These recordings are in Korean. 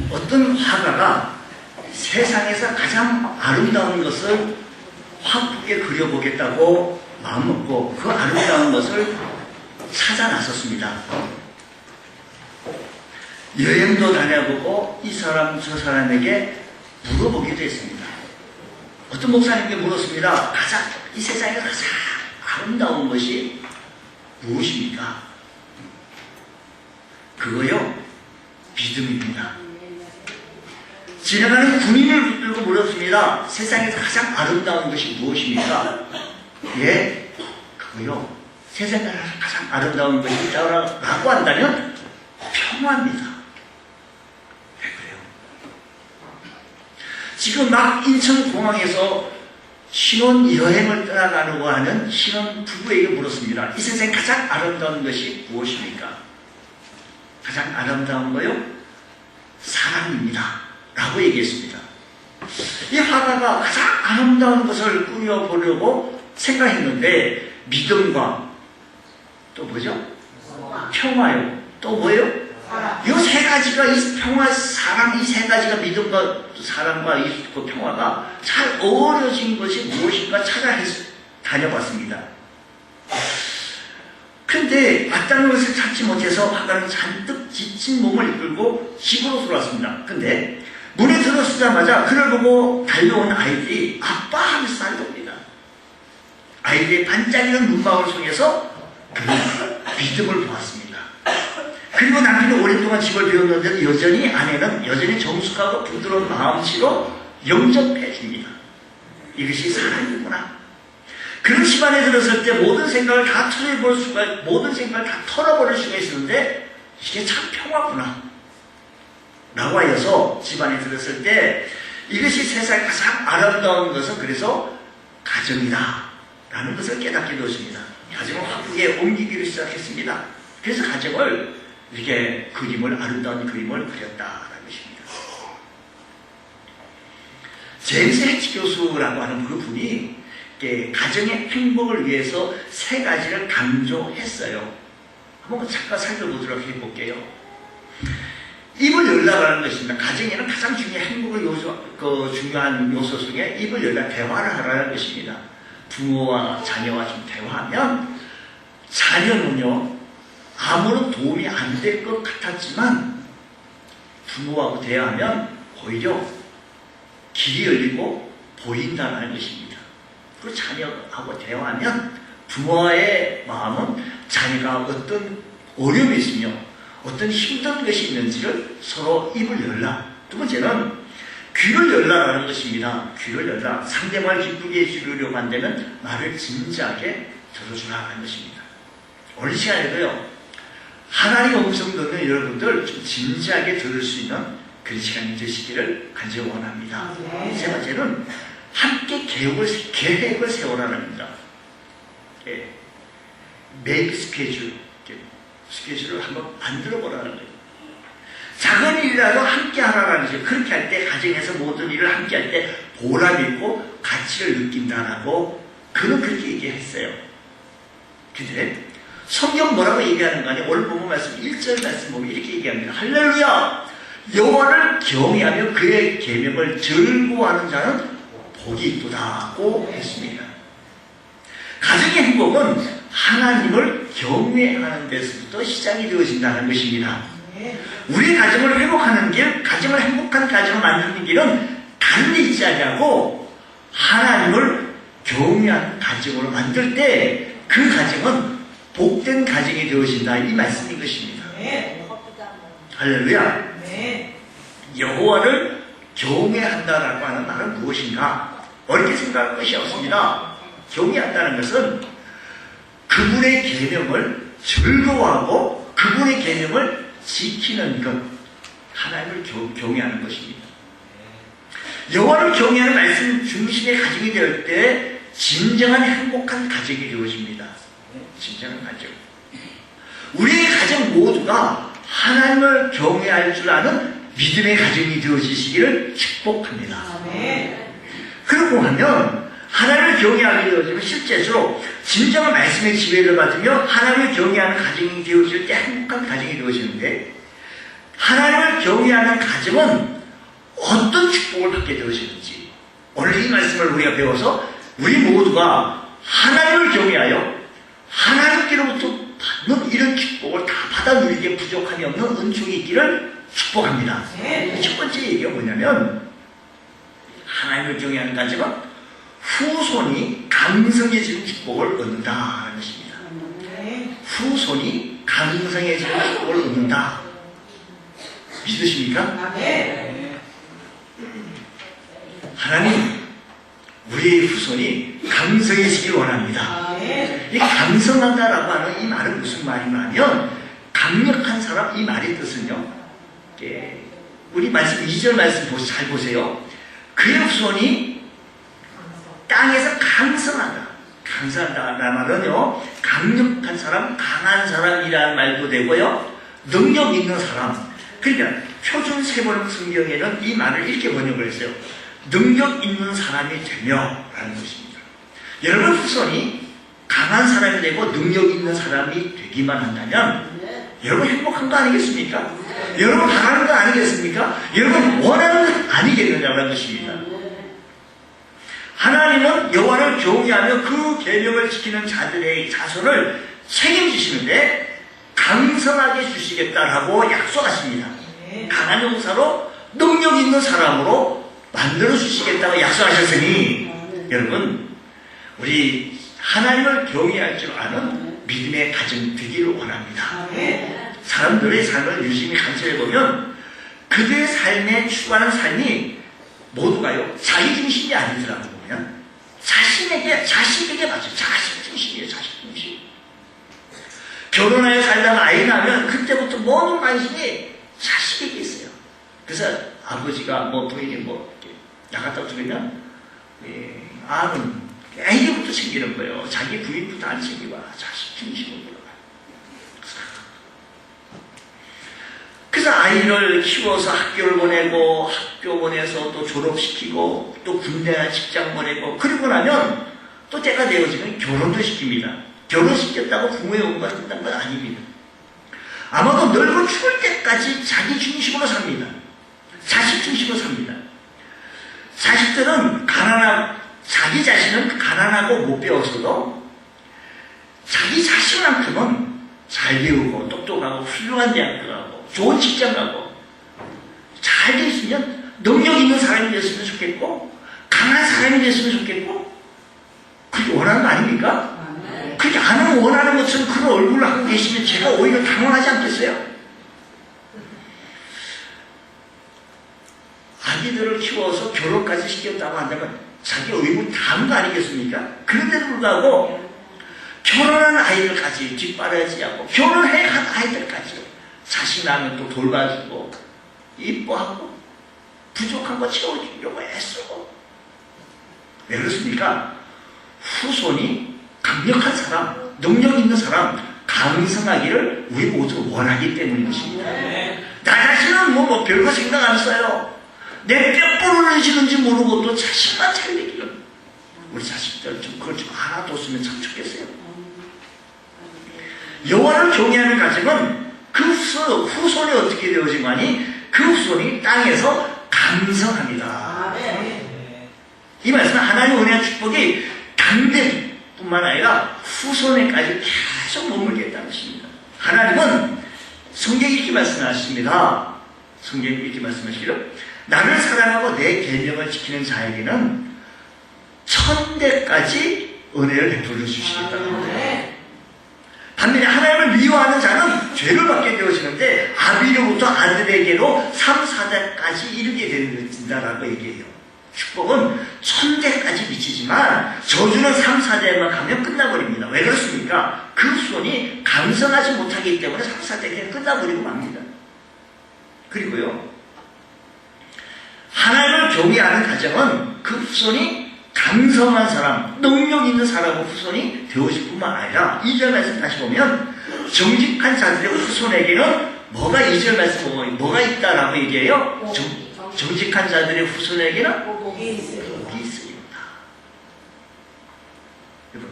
어떤 화가가 세상에서 가장 아름다운 것을 화쁘게 그려보겠다고 마음먹고 그 아름다운 것을 찾아 나섰습니다. 여행도 다녀보고 이 사람 저 사람에게 물어보기도 했습니다. 어떤 목사님께 물었습니다. 이 세상에서 가장 아름다운 것이 무엇입니까? 그거요, 믿음입니다. 지나가는 군인을 붙들고 물었습니다. 세상에서 가장 아름다운 것이 무엇입니까? 예, 그거요, 세상에서 가장 아름다운 것이 있다고 한다면 평화입니다. 왜 그래요? 지금 막 인천공항에서 신혼여행을 떠나가려고 하는 신혼 부부에게 물었습니다. 이 세상에 가장 아름다운 것이 무엇입니까? 가장 아름다운 거요? 사랑입니다. 라고 얘기했습니다. 이 화가가 가장 아름다운 것을 꾸며보려고 생각했는데 믿음과 또 뭐죠? 평화요. 또 뭐예요? 이 세 가지가, 이 평화, 사랑, 이 세 가지가 믿음과 사랑과 이 평화가 잘 어우러진 것이 무엇인가 다녀봤습니다. 근데 맞다는 것을 찾지 못해서 화가는 잔뜩 지친 몸을 이끌고 집으로 돌아왔습니다. 근데 문에 들어서자마자 그를 보고 달려온 아이들이 아빠 하면서 달려옵니다. 아이들의 반짝이는 눈망울 속에서 그는 믿음을 보았습니다. 그리고 남편이 오랫동안 집을 비웠는데 여전히 아내는 여전히 정숙하고 부드러운 마음씨로 영접해 줍니다. 이것이 사랑이구나. 그런 집안에 들었을 때 모든 생각을 다 털어버릴 수가 있었는데 이게 참 평화구나 라고 하여서 집안에 들었을 때 이것이 세상에 가장 아름다운 것은 그래서 가정이다 라는 것을 깨닫게 되었습니다. 가정을 화쁘게 옮기기로 시작했습니다. 그래서 가정을 이렇게 아름다운 그림을 그렸다라는 것입니다. 제임스 해치 교수라고 하는 그분이 가정의 행복을 위해서 세 가지를 강조했어요. 한번 잠깐 살펴보도록 해볼게요. 입을 열라라는 것입니다. 가정에는 가장 중요한 요소 속에 입을 열라, 대화를 하라는 것입니다. 부모와 자녀와 좀 대화하면 자녀는요, 아무런 도움이 안 될 것 같았지만 부모하고 대화하면 오히려 길이 열리고 보인다는 것입니다. 그리고 자녀하고 대화하면 부모의 마음은 자녀가 어떤 어려움이 있으며 어떤 힘든 것이 있는지를 서로 입을 열라. 두 번째는 귀를 열라라는 것입니다. 귀를 열라. 상대방을 기쁘게 해주려고 한다면 말을 진지하게 들어주라는 것입니다. 오늘 시간에도요, 하나님 음성 듣는 여러분들 좀 진지하게 들을 수 있는 그런 시간이 되시기를 간절히 원합니다. 세 번째는 함께 계획을 세우라는 겁니다. make 스케줄을 한번 만들어 보라는 거예요. 작은 일이라도 함께 하라는 거죠. 그렇게 할 때, 가정에서 모든 일을 함께 할 때 보람 있고 가치를 느낀다라고 그는 그렇게 얘기했어요. 근데 성경 뭐라고 얘기하는 거 아니에요? 오늘 본문 말씀 1절 말씀 보면 이렇게 얘기합니다. 할렐루야! 여호와를 경외하며 그의 계명을 즐거워하는 자는 복이 있도다고 했습니다. 가정의 행복은 하나님을 경외하는 데서부터 시작이 되어진다는 것입니다. 우리 가정을 회복하는 길, 가정을 행복한 가정을 만드는 길은 다른 데 있지 않냐고 하나님을 경외하는 가정으로 만들 때 그 가정은 복된 가정이 되어진다, 이 말씀인 것입니다. 할렐루야. 여호와를 경외한다라고 하는 말은 무엇인가? 어렵게 생각할 것이 없습니다. 경외한다는 것은 그분의 계명을 즐거워하고 그분의 계명을 지키는 것, 하나님을 경외하는 것입니다. 여호와를 경외하는 말씀 중심의 가정이 될 때 진정한 행복한 가정이 되어집니다. 진정한 가정. 우리의 가정 모두가 하나님을 경외할 줄 아는 믿음의 가정이 되어지시기를 축복합니다. 그러고 하면 하나님을 경외하게 되어지면 실제로 진정한 말씀의 지배를 받으며 하나님을 경외하는 가정이 되어질 때 행복한 가정이 되어지는데, 하나님을 경외하는 가정은 어떤 축복을 받게 되어지는지 오늘 이 말씀을 우리가 배워서 우리 모두가 하나님을 경외하여 하나님께로부터 받는 이런 축복을 다 받아 누리기에 부족함이 없는 은총이 있기를 축복합니다. 첫 번째 얘기가 뭐냐면 하나님을 경외하는 가정은 후손이 강성해지는 축복을 얻는다는 것입니다. 후손이 강성해지는 축복을 얻는다. 믿으십니까? 하나님, 우리의 후손이 강성해지길 원합니다. 이 강성한다라고 하는 이 말은 무슨 말이냐면 강력한 사람, 이 말의 뜻은요, 우리 말씀 2절 말씀 잘 보세요. 그의 후손이 땅에서 강성하다. 강성하다라는 말은요, 강력한 사람, 강한 사람이라는 말도 되고요, 능력 있는 사람. 그러니까 표준 세번역 성경에는 이 말을 이렇게 번역을 했어요. 능력 있는 사람이 되며 라는 것입니다. 여러분 후손이 강한 사람이 되고 능력 있는 사람이 되기만 한다면 여러분 행복한 거 아니겠습니까? 여러분 바라는 거 아니겠습니까? 여러분 원하는 거 아니겠느냐는 것입니다. 하나님은 여호와를 경외하며 그 계명을 지키는 자들의 자손을 책임지시는데 강성하게 주시겠다라고 약속하십니다. 강한 용사로 능력 있는 사람으로 만들어 주시겠다고 약속하셨으니 여러분 우리 하나님을 경외할 줄 아는 믿음의 가정 되기를 원합니다. 사람들의 삶을 유심히 관찰해보면 그들의 삶에 추구하는 삶이 모두가요 자기 중심이 아니더라고요. 보면 자식에게 맞죠. 자식 중심이에요. 자식 중심. 결혼하여 살다가 아이 낳으면 그때부터 모든 관심이 자식에게 있어요. 그래서 아버지가 뭐 부인이 뭐 나갔다 들으면 아는 애기부터 챙기는 거예요. 자기 부인부터 안 챙기고 자식 중심으로 들어가요. 그래서 아이를 키워서 학교를 보내고 학교 보내서 또 졸업시키고 또 군대나 직장 보내고 그리고 나면 또 때가 되어지면 결혼도 시킵니다. 결혼시켰다고 부모의 원만 끝난 건 아닙니다. 아마도 늙어 죽을 때까지 자기 중심으로 삽니다. 자식 중심으로 삽니다. 자식들은 자기 자신은 가난하고 못 배웠어도 자기 자신만큼은 잘 배우고 똑똑하고 훌륭한 대학 가고 좋은 직장 가고 잘 됐으면 능력 있는 사람이 됐으면 좋겠고 강한 사람이 됐으면 좋겠고 그게 원하는 거 아닙니까? 그렇게 안 원하는 것처럼 그런 얼굴을 하고 계시면 제가 오히려 당황하지 않겠어요? 아기들을 키워서 결혼까지 시켰다고 한다면 자기 의무 다 한 거 아니겠습니까? 그런데도 불구하고 결혼한 아이들까지 뒷바라지하고 결혼해간 아이들까지 자식 낳으면 또 돌봐주고 이뻐하고 부족한 거 채워주려고 애쓰고 왜 그렇습니까? 후손이 강력한 사람, 능력 있는 사람, 강성하기를 우리 모두 원하기 때문인 것입니다. 나 자신은 뭐 별거 생각 안 써요. 내 뼈 부러지는지 모르고 또 자식만 잘 되기를 우리 자식들 좀 그걸 좀 알아뒀으면 참 좋겠어요. 여호와를 경외하는 가정은 그 후손이 어떻게 되어지만이 그 후손이 땅에서 강성합니다. 이 말씀은 하나님의 은혜와 축복이 당대뿐만 아니라 후손에까지 계속 머물겠다는 것입니다. 하나님은 성경에 이렇게 말씀하십니다. 성경에 이렇게 말씀하시기를 나를 사랑하고 내 계명을 지키는 자에게는 천대까지 은혜를 베풀어 주시겠다. 반면에 하나님을 미워하는 자는 죄를 받게 되어지는데 아비로부터 아들에게로 3, 4대까지 이르게 된다라고 얘기해요. 축복은 천대까지 미치지만 저주는 3, 4대만 가면 끝나버립니다. 왜 그렇습니까? 그 후손이 강성하지 못하기 때문에 3, 4대 그냥 끝나버리고 맙니다. 그리고요 하나님을 경외하는 가정은 그 후손이 강성한 사람, 능력 있는 사람의 후손이 되어질 뿐만 아니라 2절 말씀 다시 보면 정직한 자들의 후손에게는 뭐가 2절 말씀 보면 뭐가 있다라고 얘기해요? 정직한 자들의 후손에게는 복이 있습니다. 여러분,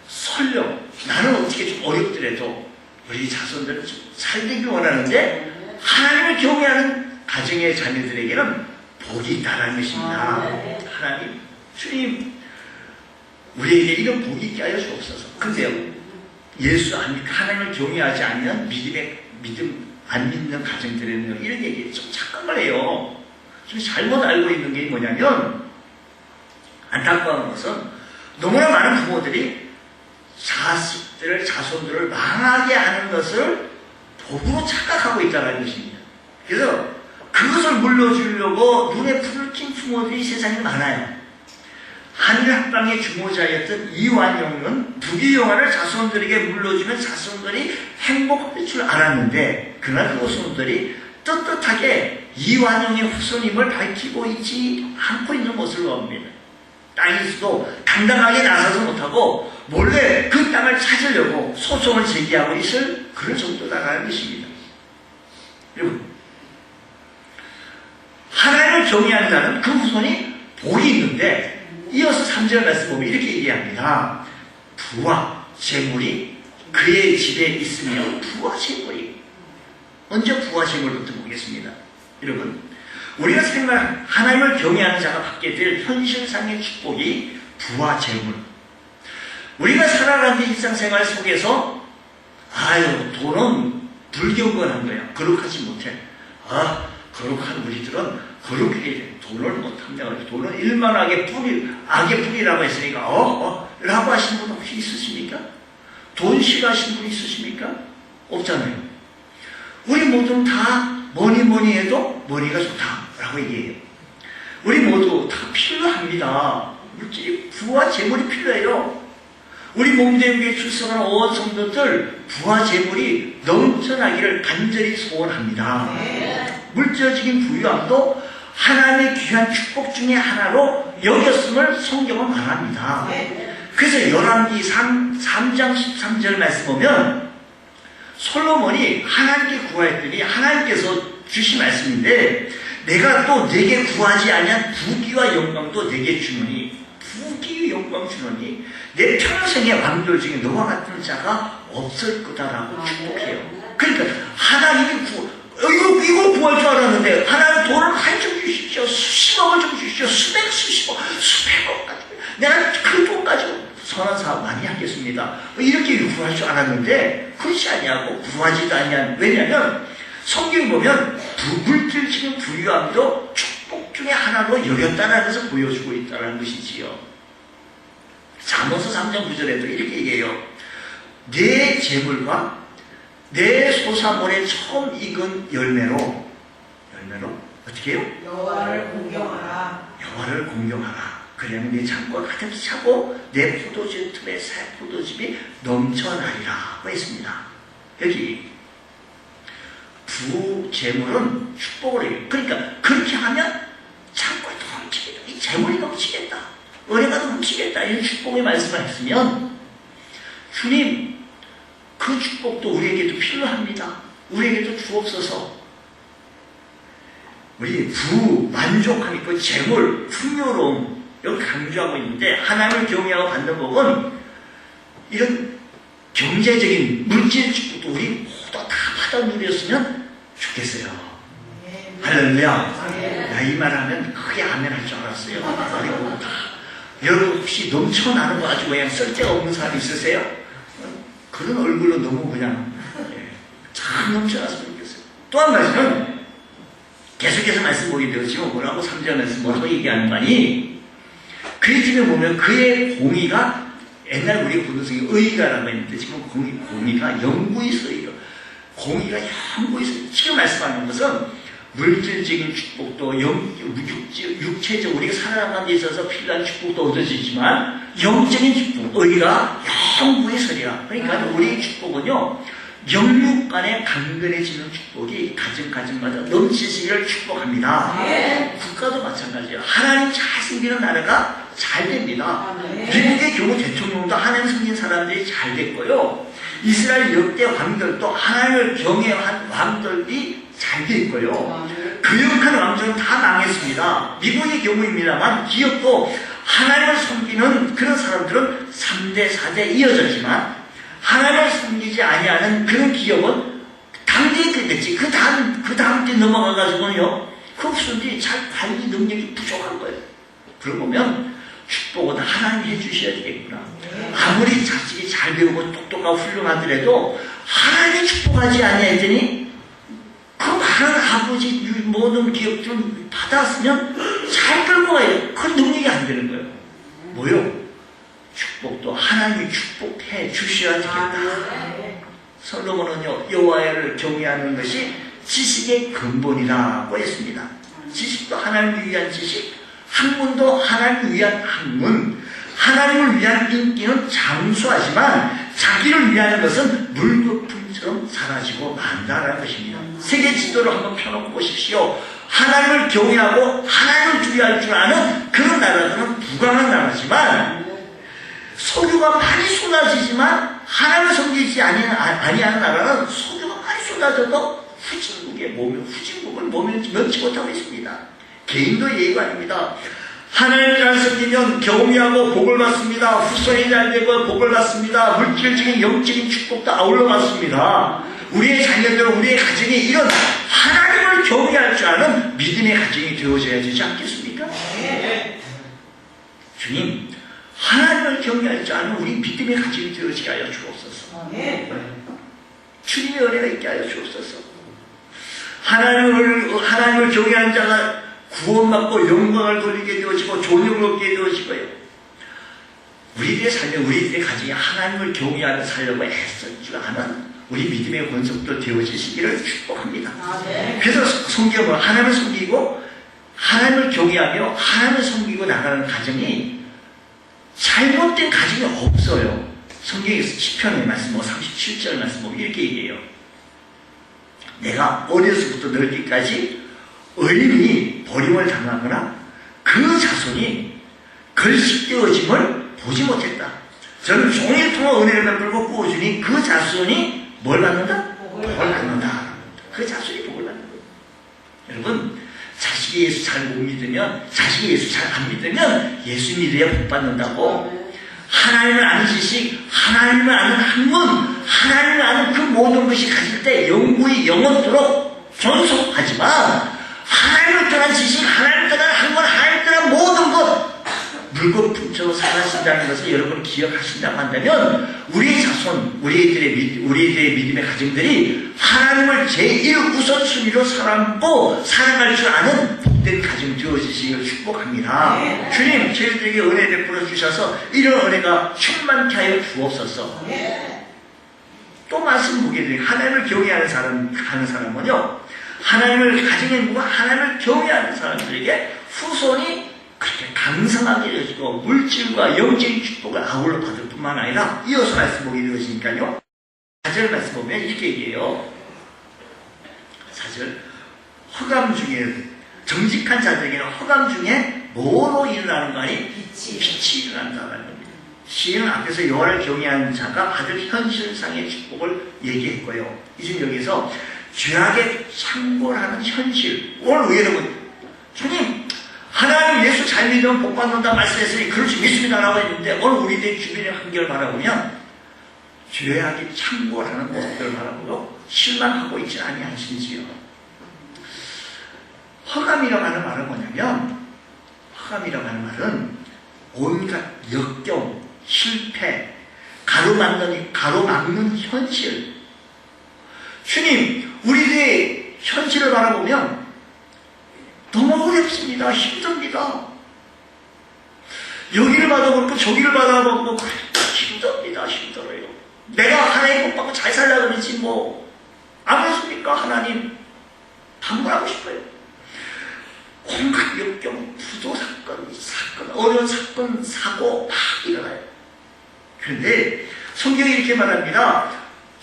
설령 나는 어떻게 좀 어렵더라도 우리 자손들은 좀 살되길 원하는데 하나님을 경외하는 가정의 자녀들에게는 복이 있다는 것입니다. 하나님, 주님, 우리에게 이런 복이 있게 하여 주옵소서. 근데요, 하나님을 경외하지 않는 믿음 안 믿는 가정들에는 이런 얘기 좀 착각을 해요. 좀 잘못 알고 있는 게 뭐냐면, 안타까운 것은 너무나 많은 부모들이 자손들을 망하게 하는 것을 복으로 착각하고 있다는 것입니다. 그래서 그것을 물려주려고 눈에 불을 킨 부모들이 세상에 많아요. 하늘 합방의 주모자였던 이완용은 부귀영화를 자손들에게 물려주면 자손들이 행복할 줄 알았는데, 그러나 그 후손들이 떳떳하게 이완용의 후손임을 밝히고 있지 않고 있는 것을 봅니다. 땅에서도 당당하게 나서지 못하고 몰래 그 땅을 찾으려고 소송을 제기하고 있을 그런 정도다라는 것입니다. 여러분, 하나님을 경외하는 자는 그 후손이 복이 있는데, 이어서 3절 말씀 보면 이렇게 얘기합니다. 부와 재물이 그의 집에 있으며, 부와 재물이, 먼저 부와 재물부터 보겠습니다. 여러분, 우리가 생각하는 하나님을 경외하는 자가 받게 될 현실상의 축복이 부와 재물. 우리가 살아가는 일상생활 속에서 돈은 불경건한 거야. 거룩하지 못해. 거룩한 우리들은 거룩해야 돼. 돈을 못한다. 돈은 일만하게 악의 뿌리라고 했으니까 라고 하시는 분 혹시 있으십니까? 돈 싫어하시는 분 있으십니까? 없잖아요. 우리 모두는 다 뭐니 해도 머리가 좋다라고 얘기해요. 우리 모두 다 필요합니다. 물질이, 부와 재물이 필요해요. 우리 몸대위에 출석하는 온 성도들, 부와 재물이 넘쳐나기를 간절히 소원합니다. 물질적인 부유함도 하나님의 귀한 축복 중에 하나로 여겼음을 성경은 말합니다. 그래서 열왕기 3장 13절 말씀 보면 솔로몬이 하나님께 구하였더니 하나님께서 주신 말씀인데, 내가 또 내게 구하지 아니한 부귀와 영광도 내게 주노니, 부귀 영광 주노니 내 평생의 왕들 중에 너와 같은 자가 없을 거다라고 축복해요. 그러니까 하나님이 이거 구할 줄 알았는데, 하나님 돈을 한좀 주십시오. 수십억을 좀 주십시오. 수백억까지. 내가 그 돈 가지고 선한 사업 많이 하겠습니다. 이렇게 구할 줄 알았는데, 그렇지 아니하고 구하지도 아니한. 왜냐하면 성경 보면 물질적인 부유함도 축복 중에 하나로 여겼다는 것을 보여주고 있다는 것이지요. 잠언서 3장 9절에도 이렇게 얘기해요. 내 재물과 내 소사물에 처음 익은 열매로 어떻게 해요? 여호와를 공경하라. 여호와를 공경하라. 그래야 내 창고가 가득 차고 내 포도주 틈에 새 포도즙이 넘쳐나리라 했습니다. 여기 부재물은 축복을 해요. 그러니까 그렇게 하면 창고에 넘치겠다. 이 재물이 넘치겠다. 은혜가 넘치겠다. 이런 축복의 말씀을 했으면, 주님, 그 축복도 우리에게도 필요합니다. 우리에게도 주옵소서. 우리 만족함 있고 재물, 풍요로움, 여기 강조하고 있는데, 하나님을 경외하고 받는 복은 이런 경제적인 물질 축복도 우리 모두 다 받아 누렸으면 좋겠어요. 할렐루야. 이 말하면 크게 아멘 할 줄 알았어요. 우리 모두 다. 여러분 혹시 넘쳐나는 거 아주 그냥 쓸데없는 사람 있으세요? 그런 얼굴로 너무 그냥 참 넘쳐났으면 좋겠어요. 또 한 가지는 계속해서 말씀 보게 되었지만 뭐라고 3절 말씀 뭐라고 얘기하는 거니? 그의 집에 보면 그의 공의가, 옛날 우리가 부르는 성이 의가라고 했는데 지금 공의가 영구히 써요. 공의가 영구히 써요. 지금 말씀하는 것은 물질적인 축복도 육체적 우리가 살아가는 데 있어서 필요한 축복도 얻어지지만 영적인 축복, 의가 영구히 서리라. 그러니까 우리의 축복은요, 영육 간에 강건해지는 축복이 가정마다 넘치시기를 축복합니다. 국가도 마찬가지예요. 하나님 잘 섬기는 나라가 잘 됩니다. 미국의 경우 대통령도 하나님 섬긴 사람들이 잘 됐고요. 이스라엘 역대 왕들도 하나님을 경외한 왕들이 잘 됐고요. 교역한 왕조는 다 망했습니다. 미국의 경우입니다만 기업도 하나님을 섬기는 그런 사람들은 3대, 4대 이어졌지만 하나님을 섬기지 아니하는 그런 기업은 당대에 됐지. 그 다음 때 넘어가가지고는요, 그 후손들이 잘 관리 능력이 부족한 거예요. 그러면 축복은 하나님이 해주셔야 되겠구나. 아무리 자식이 잘 배우고 똑똑하고 훌륭하더라도 하나님이 축복하지 않냐 했더니 그 많은 아버지 모든 기업들 받았으면 잘 끌고 가요. 그 능력이 안 되는 거예요. 뭐요? 축복도 하나님이 축복해 주셔야 되겠다. 솔로몬은요, 여호와를 경외하는 것이 지식의 근본이라고 했습니다. 지식도 하나님을 위한 지식, 학문도 하나님을 위한 학문, 하나님을 위한 인기는 장수하지만 자기를 위한 것은 물거품처럼 사라지고 만다라는 것입니다. 세계 지도를 한번 펴놓고 보십시오. 하나님을 경외하고 하나님을 주의할 줄 아는 그런 나라들은 부강한 나라지만 석유가 많이 쏟아지지만 하나님을 섬기지 아니하는 나라는 석유가 많이 쏟아져도 후진국을 면치 못하고 있습니다. 개인도 예의가 아닙니다. 하나님을 잘 섬기면 경외하고 복을 받습니다. 후손이 잘 되고 복을 받습니다. 물질적인 영적인 축복도 아울러 받습니다. 우리의 자녀들은 우리의 가정이 이런 하나님을 경외할 줄 아는 믿음의 가정이 되어져야 되지 않겠습니까? 주님, 하나님을 경외할 줄 아는 우리 믿음의 가정이 되어지게 하여 주옵소서. 주님의 은혜가 있게 하여 주옵소서. 하나님을 경외하는 자가 구원받고 영광을 돌리게 되어지고 존영을 얻게 되어지고요. 우리들의 삶에 우리들의 가정이 하나님을 경외하며 살려고 애쓰지 않은 우리 믿음의 권속도 되어지시기를 축복합니다. 그래서 성경은 하나님을 섬기고 하나님을 경외하며 하나님을 섬기고 나가는 가정이 잘못된 가정이 없어요. 성경에서 시편의 말씀 37절 말씀 보면 이렇게 얘기해요. 내가 어려서부터 늙기까지 어린이 버림을 당하거나 그 자손이 걸식되어짐을 보지 못했다. 저는 종일 통한 은혜를 베풀고 꾸어주니 그 자손이 뭘 받는다? 복을 받는다. 그 자손이 복을 받는 거예요. 여러분, 자식이 예수 잘 못 믿으면, 자식이 예수 잘 안 믿으면 예수 믿어야 복 받는다고. 하나님을 아는 지식, 하나님을 아는 학문, 하나님을 아는 그 모든 것이 가질 때 영구히 영원토록 존속하지만 하나님을 떠난 지식, 하나님을 떠난 학문, 하나님을 떠난 모든 것 물거품처럼 사라진다는 것을 여러분이 기억하신다고 한다면 우리의 자손, 우리들의 믿음의 가정들이 하나님을 제1우선순위로 살아갈 줄 아는 복된 가정 되어지시기를 축복합니다. 주님, 저희들에게 은혜 베풀어 주셔서 이런 은혜가 충만케 하여 주옵소서. 또 말씀 보게 되면 하나님을 경외하는 사람은요, 하나님을 가정에 묵고 하나님을 경외하는 사람들에게 후손이 그렇게 강성하게 되어지고 물질과 영적인 축복을 아울러 받을 뿐만 아니라 이어서 말씀 보게 되어지니까요. 4절 말씀 보면 이렇게 얘기해요. 4절, 허감 중에 정직한 자들에게는 허감 중에 뭐로 일어나는 거 아니? 빛이 일어난다는 겁니다. 시인은 앞에서 여호와를 경외하는 자가 받을 현실상의 축복을 얘기했고요. 이제 여기서 죄악에 창궐하는 현실. 오늘 여러분, 주님, 하나님 예수 잘 믿으면 복 받는다 말씀했으니 그렇지 믿습니다라고 했는데 오늘 우리들 주변의 환경을 바라보면 죄악이 창궐하는 모습들을 바라보고 실망하고 있지 아니하신지요. 허감이라고 하는 말은 뭐냐면, 허감이라고 하는 말은 온갖 역경, 실패, 가로막는 현실. 주님, 우리들의 현실을 바라보면 너무 어렵습니다. 힘듭니다. 여기를 받아보고 저기를 받아보고 힘듭니다. 힘들어요. 내가 하나님 복 받고 잘 살려고 그러지 안 그렇습니까? 하나님 방문하고 싶어요. 온갖 역경, 부도 사건, 어려운 사건, 사고 막 일어나요. 그런데 성경이 이렇게 말합니다.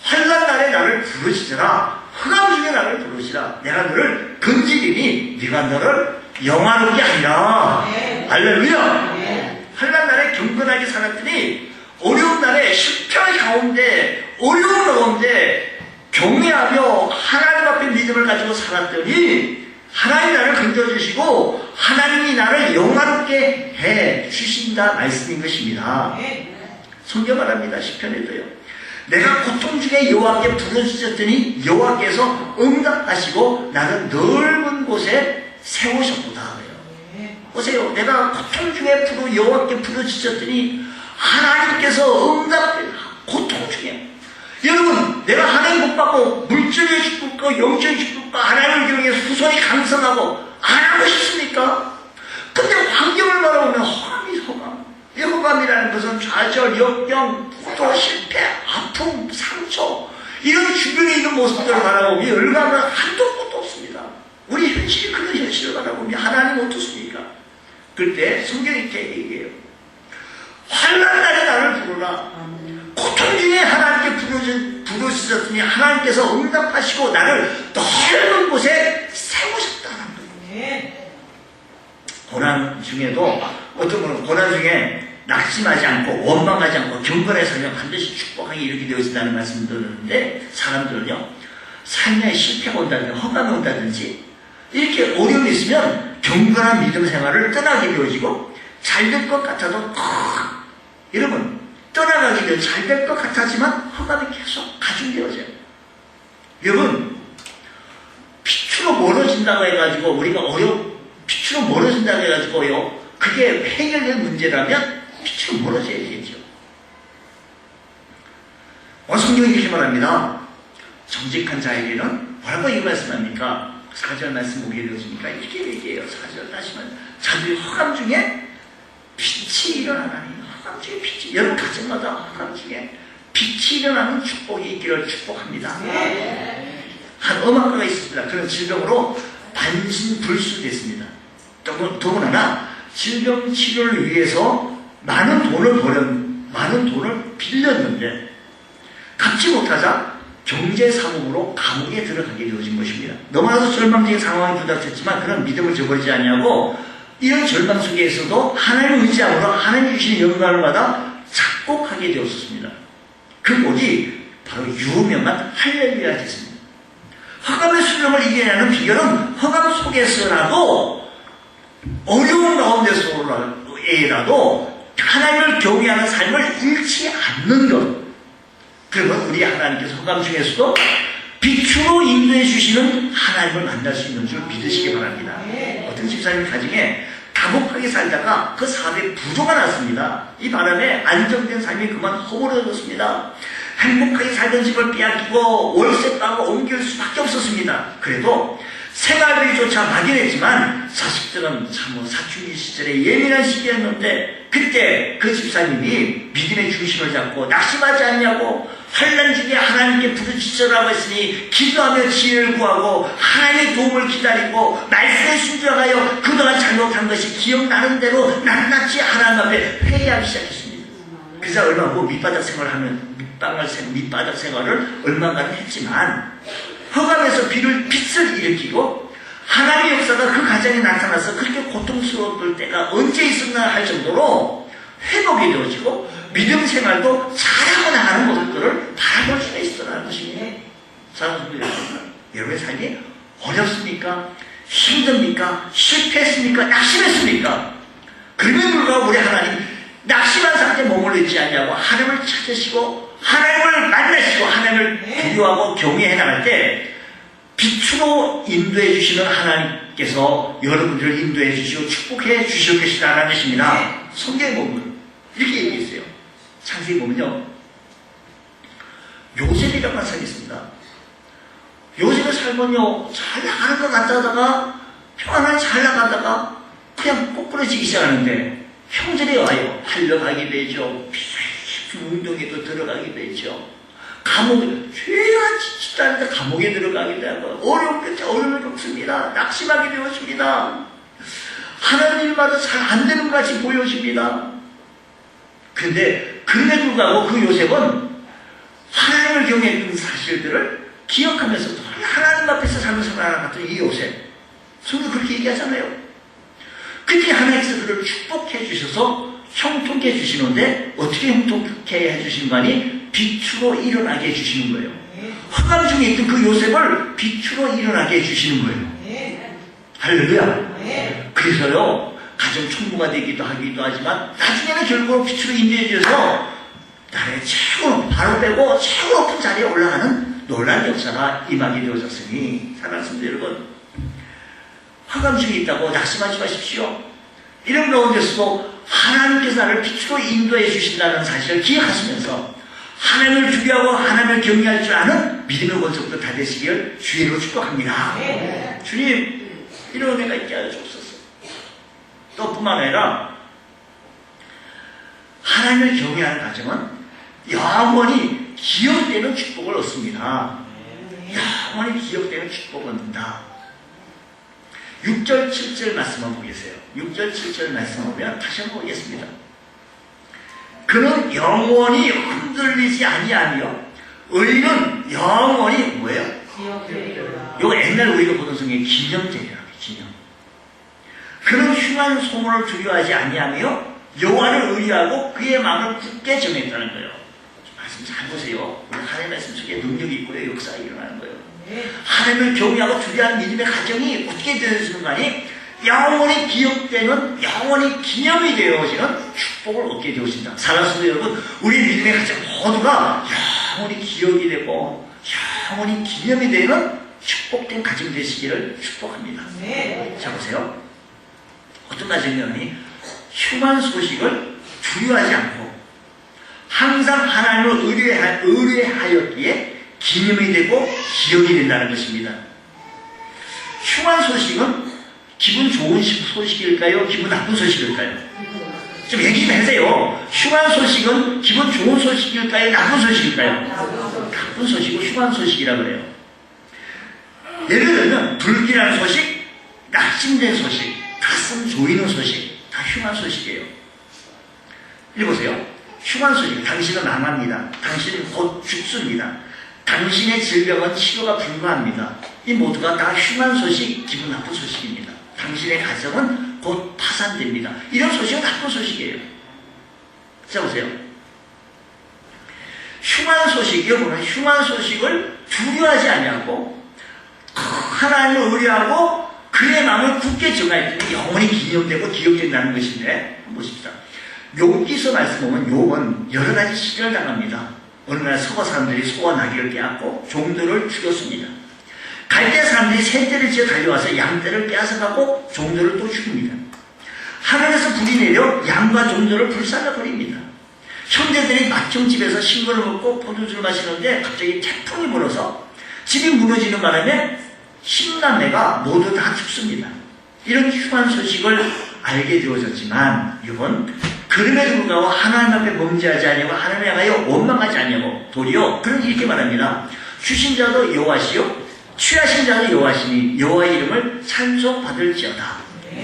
환난 날에 나를 부르시더라. 흑암 중에 나를 부르시라. 내가 너를 건지리니 네가 너를 영화롭게 하리라. 할렐루야. 환난 날에 경건하게 살았더니 어려운 날에 실패의 가운데 어려운 가운데 경외하며 하나님 앞에 믿음을 가지고 살았더니 하나님이 나를 건져주시고 하나님이 나를 영화롭게 해 주신다 말씀인 것입니다. 성경 말합니다. 시편에도요. 내가 고통 중에 여호와께 부르짖었더니 여호와께서 응답하시고 나는 넓은 곳에 세우셨도다. 보세요. 내가 고통 중에 여호와께 부르짖었더니 하나님께서 고통 중에. 여러분, 내가 하나님 못 받고 물질이 죽을까 영적이 죽을까 하나님을 경외해 후손이 강성하고 안 하고 싶습니까? 근데 환경을 바라보면 허감. 이 허감이라는 것은 좌절, 역경, 부도, 실패, 아픔, 상처 이런 주변에 있는 모습들을 바라보면 열감은 한도 끝도 없습니다. 우리 현실이 그런 현실을 바라보면 하나님 어떻습니까? 그때 성경이 이렇게 얘기해요. 환난 날에 나를 부르라. 고통 중에 하나님께 부르짖었더니 하나님께서 응답하시고 나를 넓은 곳에 세우셨다는 거예요. 고난 중에도 어떤 분은 고난 중에 낙심하지 않고 원망하지 않고 경건에 살면 반드시 축복하게 이렇게 되어진다는 말씀을 들었는데, 사람들은요 삶에 실패가 온다든지 허감이 온다든지 이렇게 어려움이 있으면 경건한 믿음 생활을 떠나게 되어지고 잘 될 것 같아도 여러분 떠나가게 되어 잘 될 것 같았지만 허감이 계속 가중되어져요. 여러분 빛으로 멀어진다고 해가지고 우리가 빛으로 멀어진다고 해가지고요 그게 해결될 문제라면 빛으로 멀어져야 되죠. 오늘 성경이 이렇게 말합니다. 정직한 자에게는 뭐라고 이 말씀합니까? 4절 말씀 보게 되었습니까? 이렇게 얘기해요. 4절 다시만 자들이 허감 중에 빛이 일어나나니. 허감 중에 빛이, 여러분 가정마다 허감 중에 빛이 일어나는 축복이 있기를 축복합니다. 한 음악가가 있었습니다. 그런 질병으로 반신불수됐습니다. 더구나 질병 치료를 위해서 많은 돈을 빌렸는데 갚지 못하자 경제사범으로 감옥에 들어가게 되어진 것입니다. 너무나도 절망적인 상황이 부닥쳤지만 그런 믿음을 저버리지 않냐고 이런 절망 속에서도 하나님을 의지함으로 하나님 주시는 영광을 받아 작곡하게 되었습니다. 그 곡이 바로 유명한 할렐루야였습니다. 허감의 수령을 이겨내는 비결은 허감 속에서라도 어려운 가운데서라도 하나님을 경외하는 삶을 잃지 않는 것. 그러면 우리 하나님께서 허감 중에서도 빛으로 인도해 주시는 하나님을 만날 수 있는 줄 믿으시기 바랍니다. 어떤 집사님 가정에 다복하게 살다가 그 사업에 부조가 났습니다. 이 바람에 안정된 삶이 그만 허물어졌습니다. 행복하게 살던 집을 빼앗기고 월세 따고 옮길 수밖에 없었습니다. 그래도 생활비조차 막연했지만 자식들은 참 사춘기 시절에 예민한 시기였는데 그때 그 집사님이 믿음의 중심을 잡고 낙심하지 않냐고 환난 중에 하나님께 부르짖으라고 했으니 기도하며 지혜를 구하고 하나님의 도움을 기다리고 말씀에 순종하여 그동안 잘못한 것이 기억나는 대로 낱낱이 하나님 앞에 회개하기 시작했습니다. 그래서 얼마 후 밑바닥 생활을 얼마간은 했지만 허감에서 빛을 일으키고 하나님의 역사가 그 가정에 나타나서 그렇게 고통스러웠을 때가 언제 있었나 할 정도로 회복이 되어지고 믿음 생활도 잘하고 나가는 모습들을 바라볼 수가 있었다는 것입니다. 사랑하는 여러분의 삶이 어렵습니까? 힘듭니까? 실패했습니까? 낙심했습니까? 그럼에도 불구하고 우리 하나님 낙심한 상태에 머물러 있지 않냐고 하나님을 찾으시고 하나님을 만나시고 하나님을 두려워하고 경외해 나갈 때 빛으로 인도해 주시는 하나님께서 여러분들을 인도해 주시고 축복해 주실 것이라는 것입니다. 성경에 보면 이렇게 얘기했어요. 창세기 보면요 요셉이라는 사람이 있습니다. 요셉의 삶은요 잘 나가는 것 같다가 평안하게 잘 나가다가 그냥 꼬꾸라지기 시작하는데 형들이 와요. 달려가게 되죠. 운동에도 들어가게 되죠. 감옥에 죄가 짓다는데 감옥에 들어가게 되고 어려운 끝에 어려움이 없습니다. 낙심하게 되었습니다. 하나님 일마다 잘 안 되는 것 같이 보여집니다. 그런데 그럼에도 불구하고 그 요셉은 하나님을 경외했던 사실들을 기억하면서도 하나님 앞에서 삶을 살아갔던 이 요셉 성경 그렇게 얘기하잖아요. 그때 하나님께서 그를 축복해 주셔서 형통케 해주시는데 어떻게 형통케 해주시는 거 아니? 빛으로 일어나게 해주시는 거예요. 허감 중에 있던 그 요셉을 빛으로 일어나게 해주시는 거예요. 할렐루야. 그래서요 가정 총무가 되기도 하기도 하지만 나중에는 결국 빛으로 인도해 주셔서 나라의 최고 바로 빼고 최고 높은 자리에 올라가는 놀라운 역사가 임하게 되어졌으니 사랑하는 여러분, 화감증이 있다고 낙심하지 마십시오. 이런 가운데서도 하나님께서 나를 빛으로 인도해 주신다는 사실을 기억하시면서 하나님을 두려워하고 하나님을 경외할 줄 아는 믿음의 원석도 다 되시길 주의로 축복합니다. 주님, 이런 은혜가 있게 하여 주옵소서. 또 뿐만 아니라 하나님을 경외하는 가정은 영원히 기억되는 축복을 얻습니다. 영원히 기억되는 축복을 얻는다. 6절 7절 말씀을 보겠어요. 6절 7절 말씀을 보면 다시 한번 보겠습니다. 그는 영원히 흔들리지 아니하며 의인은 영원히 뭐예요? 이거 옛날 우리가 보던 성경에 기념제라고 기념. 그는 흉한 소문을 두려워하지 아니하며 여호와를 의뢰하고 그의 마음을 굳게 정했다는 거예요. 말씀 잘 보세요. 우리 하나님의 말씀 속에 능력이 있고요, 역사가 일어나는 거예요. 하나님을 경외하고 두려워하는 믿음의 가정이 어떻게 되는 순간이 영원히 기억되는, 영원히 기념이 되어지는 축복을 얻게 되어진다. 사랑하는 여러분, 우리 믿음의 가정 모두가 영원히 기억이 되고 영원히 기념이 되는 축복된 가정 되시기를 축복합니다. 자, 보세요. 어떤 가정이냐면 흉한 소식을 두려워하지 않고 항상 하나님을 의뢰하였기에 기념이 되고 기억이 된다는 것입니다. 흉한 소식은 기분 좋은 소식일까요? 기분 나쁜 소식일까요? 좀 얘기 좀 해주세요. 흉한 소식은 기분 좋은 소식일까요? 나쁜 소식일까요? 나쁜 소식을 흉한 소식이라고 그래요. 예를 들면 불길한 소식, 낙심된 소식, 가슴 조이는 소식, 다 흉한 소식이에요. 읽어보세요. 흉한 소식, 당신은 망합니다. 당신은 곧 죽습니다. 당신의 질병은 치료가 불가합니다. 이 모두가 다 흉한 소식, 기분 나쁜 소식입니다. 당신의 가정은 곧 파산됩니다. 이런 소식은 나쁜 소식이에요. 자, 보세요. 흉한 소식, 여러분은 흉한 소식을 두려워하지 아니하고 하나님을 의뢰하고 그의 마음을 굳게 정할 때 영원히 기념되고 기억된다는 것인데, 한번 보십시다. 욥기서 말씀 보면 욥은 여러 가지 시련을 당합니다. 어느 날 서거 사람들이 소와 나귀를 빼앗고 종들을 죽였습니다. 갈대 사람들이 새떼를 지어 달려와서 양떼를 빼앗아가고 종들을 또 죽입니다. 하늘에서 불이 내려 양과 종들을 불살라버립니다. 형제들이 막정집에서 신거를 먹고 포도주를 마시는데 갑자기 태풍이 불어서 집이 무너지는 바람에 10남매가 모두 다 죽습니다. 이런 흉한 소식을 알게 되어졌지만 이건 그럼에도 불구하고 하나님 앞에 범죄하지 아니하고 하나님을 향하여 원망하지 아니하고 도리어 그런 이렇게 말합니다. 주신 자도 여호와시요 취하신 자도 여호와시니 여호와의 이름을 찬송받을지어다.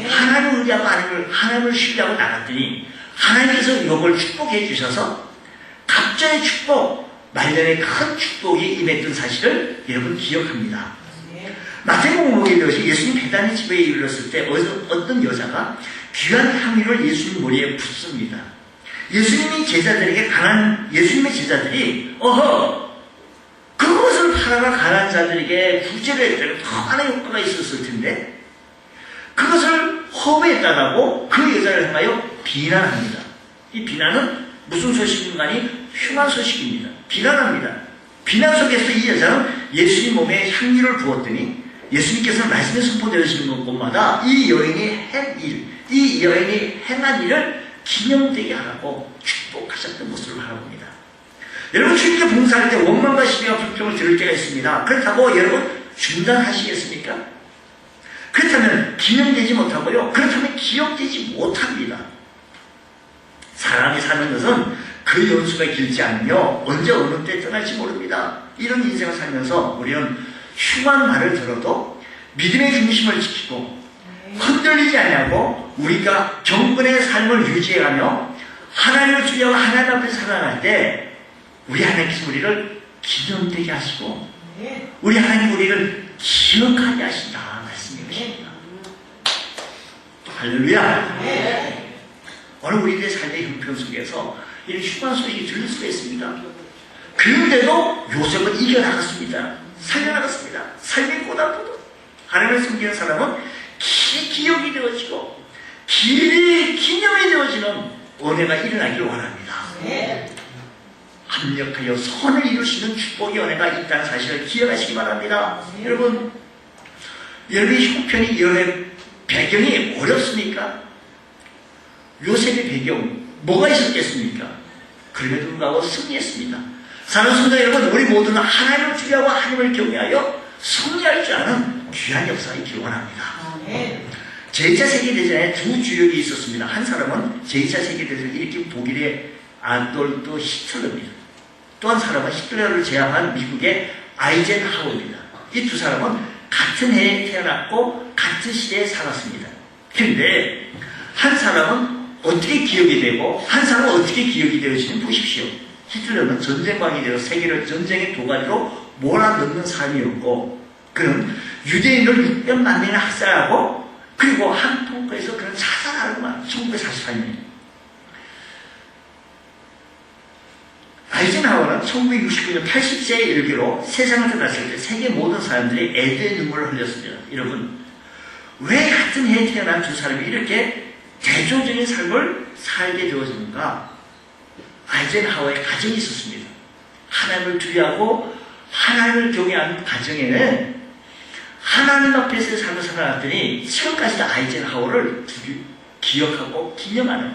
하나님을 의뢰하고 하나님을 신뢰하고 나갔더니 하나님께서 욥을 축복해 주셔서 갑자기 축복, 말년에 큰 축복이 임했던 사실을 여러분 기억합니다. 마태복음 보게 되어서 예수님 배단의 집에 이르렀을 때 어떤 여자가 귀한 향유를 예수님 머리에 붓습니다. 예수님의 제자들이 그것을 팔아가 가난한 자들에게 구제를 했다면 더 많은 효과가 있었을 텐데 그것을 허무했다라고 그 여자를 향하여 비난합니다. 이 비난은 무슨 소식인가니 흉한 소식입니다. 비난합니다. 비난 속에서 이 여자는 예수님 몸에 향유를 부었더니 예수님께서는 말씀에 선포되시는 곳마다 이 여인이 행한 일을 기념되게 하라고 축복하셨던 모습을 바라봅니다. 여러분, 주님께 봉사할 때 원망과 시비와 불평을 들을 때가 있습니다. 그렇다고 여러분 중단하시겠습니까? 그렇다면 기념되지 못하고요. 그렇다면 기억되지 못합니다. 사람이 사는 것은 그 연수가 길지 않으며 언제 어느 때 떠날지 모릅니다. 이런 인생을 살면서 우리는 흉한 말을 들어도 믿음의 중심을 지키고 흔들리지 않냐고 우리가 경건의 삶을 유지해가며 하나님을 두려워 하나님 앞에 살아갈 때 우리 하나님께서 우리를 기념되게 하시고 우리 하나님 우리를 기억하게 하신다 말씀이십니다. 할렐루야. 오늘 우리들의 삶의 형편 속에서 이런 흉한 소식이 들릴 수가 있습니다. 그런데도 요셉은 이겨나갔습니다. 살려나갔습니다. 삶의 고난보다 하나님을 섬기는 사람은 기억이 되어지고 길이 기념이 되어지는 은혜가 일어나기를 원합니다. 합력하여 선을 이루시는 축복의 은혜가 있다는 사실을 기억하시기 바랍니다. 여러분, 여러분의 형편이, 여러분의 배경이 어렵습니까? 요셉의 배경 뭐가 있었겠습니까? 그럼에도 불구하고 승리했습니다. 사랑하는 성도 여러분, 우리 모두는 하나님을 주의하고 하나님을 경외하여 승리할 줄 아는 귀한 역사가 있기를 원합니다. 제2차 세계대전에 두 주역이 있었습니다. 한 사람은 제2차 세계대전을 일으킨 독일의 아돌프 히틀러입니다. 또 한 사람은 히틀러를 제압한 미국의 아이젠하워입니다. 이 두 사람은 같은 해에 태어났고 같은 시대에 살았습니다. 그런데 한 사람은 어떻게 기억이 되고 한 사람은 어떻게 기억이 되는지는 보십시오. 히틀러는 전쟁광이 되어 세계를 전쟁의 도가니로 몰아넣는 삶이었고, 그는 유대인을 600만 명이나 학살하고, 그리고 한 펑크에서 그는 자살하고만 1948년. 아이젠하워는 1969년 80세의 일기로 세상을 떠났을 때 세계 모든 사람들이 애도의 눈물을 흘렸습니다. 여러분, 왜 같은 해에 태어난 두 사람이 이렇게 대조적인 삶을 살게 되어지는가? 아이젠하워의 가정이 있었습니다. 하나님을 두려워하고 하나님을 경외하는 가정에는 하나님 앞에서 삶을 살아왔더니 지금까지도 아이젠하워를 기억하고 기념하는,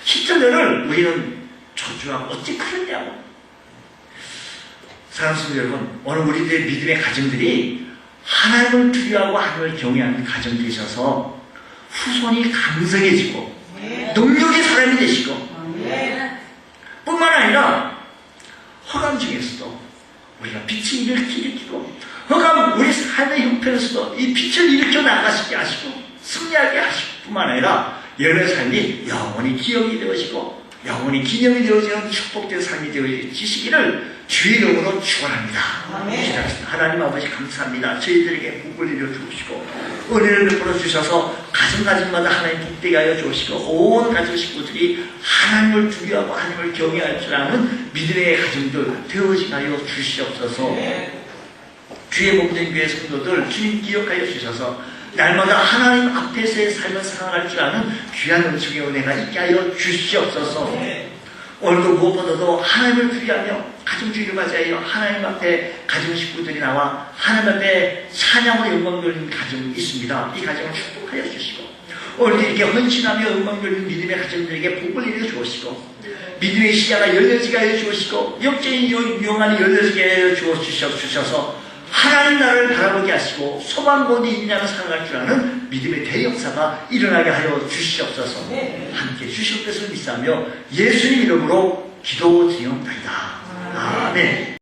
히틀러를 우리는 저주하고 어찌 그러냐고. 사랑하는 성도 여러분, 오늘 우리들의 믿음의 가정들이 하나님을 두려워하고 하나님을 경외하는 가정 되셔서 후손이 강성해지고 능력의 사람이 되시고, 뿐만 아니라 허감 중에서도 우리가 빛을 일으키고, 허감 우리 삶의 형편에서도 이 빛을 일으켜 나가시게 하시고 승리하게 하시고, 뿐만 아니라 여러분의 삶이 영원히 기억이 되어지고 영원히 기념이 되어지는 축복된 삶이 되어지시기를 주의 이름으로 축원합니다. 기도하겠습니다. 하나님 아버지 감사합니다. 저희들에게 복을 내려 주시고 은혜를 베풀어 주셔서 가정마다 하나님 복되게 하여 주시고 온 가정 식구들이 하나님을 두려워하고 하나님을 경외할 줄 아는 믿음의 가정들 되어지게 하여 주시옵소서. 주의 몸된 교회 성도들 주님 기억하여 주셔서 날마다 하나님 앞에서의 삶을 살아갈 줄 아는 귀한 은총의 은혜가 있게 하여 주시옵소서. 오늘도 무엇보다도 하나님을 두려워하며 가정주의를 맞이하여 하나님 앞에 가정 식구들이 나와 하나님 앞에 찬양으로 영광 돌리는 가정이 있습니다. 이 가정을 축복하여 주시고 오늘도 이렇게 헌신하며 영광 돌리는 믿음의 가정들에게 복을 내려 주시고 믿음의 시야가 열려지게 하여 주시고 영적인 영안이 열려지게 하여 주셔서 하나님 나라를 바라보게 하시고 소망 가운데 있냐는 살아갈 줄 아는 믿음의 대역사가 일어나게 하여 주시옵소서. 함께 주실 것을 믿사며 예수님 이름으로 기도 드리옵나이다. 아멘.